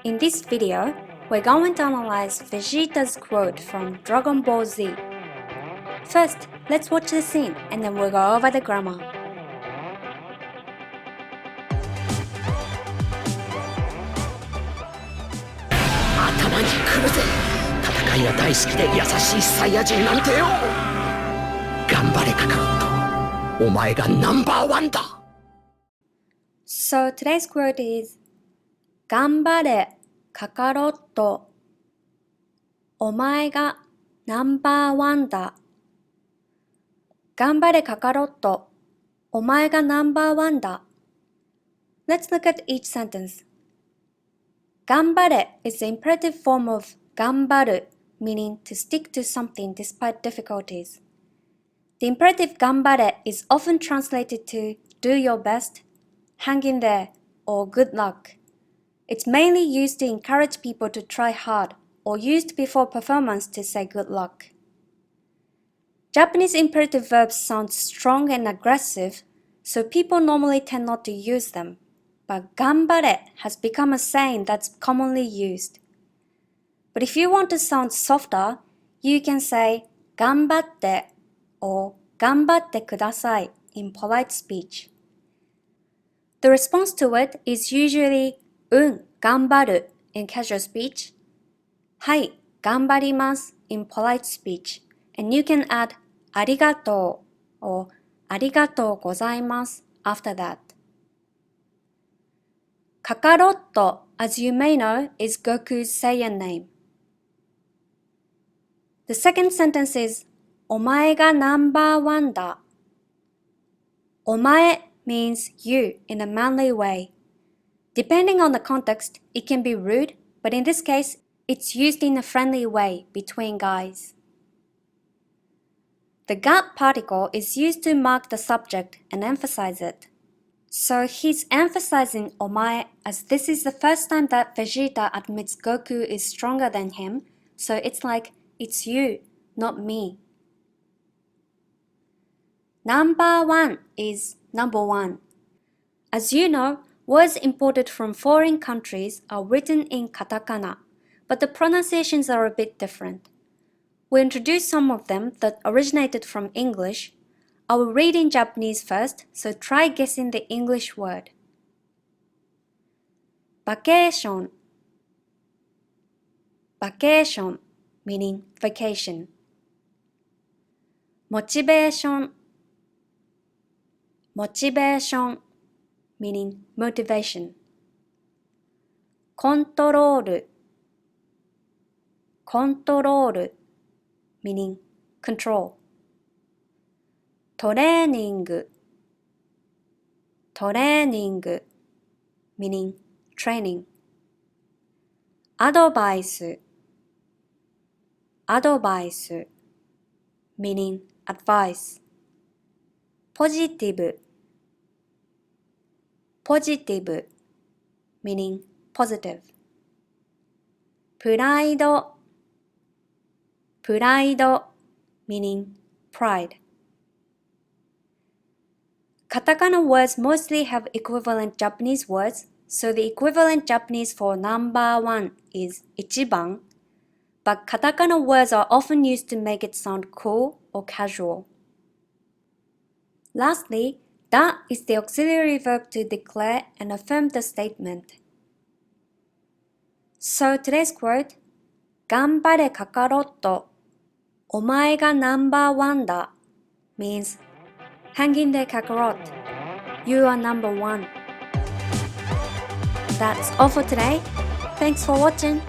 In this video, we're going to analyze Vegeta's quote from Dragon Ball Z. First, let's watch the scene and then we'll go over the grammar. 頭にくるぜ。戦いが大好きで優しいサイヤ人なんてよ。頑張れカカロット。お前がナンバーワンだ。So today's quote is 頑張れカカロット。お前がナンバーワンだ。頑張れカカロット。お前がナンバーワンだ。Let's look at each sentence. 頑張れ is the imperative form of 頑張る meaning to stick to something despite difficulties. The imperative 頑張れ is often translated to do your best, hang in there, or good luck. It's mainly used to encourage people to try hard or used before performance to say good luck. Japanese imperative verbs sound strong and aggressive, so people normally tend not to use them. But 頑張れ has become a saying that's commonly used. But if you want to sound softer, you can say 頑張って or 頑張ってください in polite speech. The response to it is usually 頑張る in casual speech, はい、頑張ります in polite speech, and you can add ありがとう or ありがとうございます after that. Kakarotto, as you may know, is Goku's Saiyan name. The second sentence is お前がナンバーワンだ。お前 means you in a manly way. Depending on the context, it can be rude, but in this case, it's used in a friendly way between guys. The ga particle is used to mark the subject and emphasize it. So he's emphasizing omae as this is the first time that Vegeta admits Goku is stronger than him, so it's like, it's you, not me. Number one is number one. As you know, words imported from foreign countries are written in katakana, but the pronunciations are a bit different. We'll introduce some of them that originated from English. I will read in Japanese first, so try guessing the English word. Vacation. Vacation, meaning vacation. Motivation. Motivation, meaning motivation. Control. Control, meaning control. Training. Training, meaning training. Advice. Advice, meaning advice. Positive. Positive, meaning positive. Pride. Pride, meaning pride. Katakana words mostly have equivalent Japanese words, so the equivalent Japanese for number one is ichiban, but katakana words are often used to make it sound cool or casual. Lastly, da is the auxiliary verb to declare and affirm the statement. So today's quote, 頑張れカカロット。お前がナンバーワンだ means hang in there Kakarot, you are number one. That's all for today. Thanks for watching.